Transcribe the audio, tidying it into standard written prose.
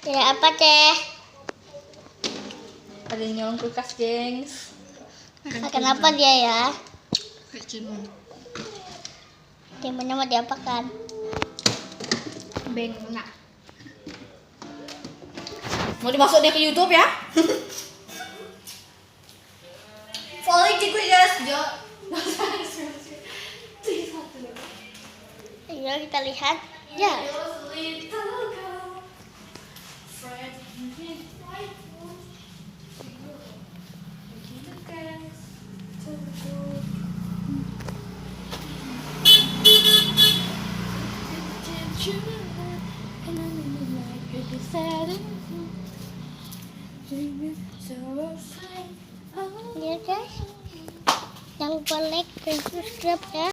Tidak apa, Teh? Ada yang nyolong kulkas, gengs. Kenapa dia ya? Kecimun. Timunnya mau diapakan? Bengak. Mau dimasuk dia ke YouTube ya? Follow gue guys, Jo. Ayo kita lihat. Ya. Ya guys. Jangan lupa like dan subscribe ya.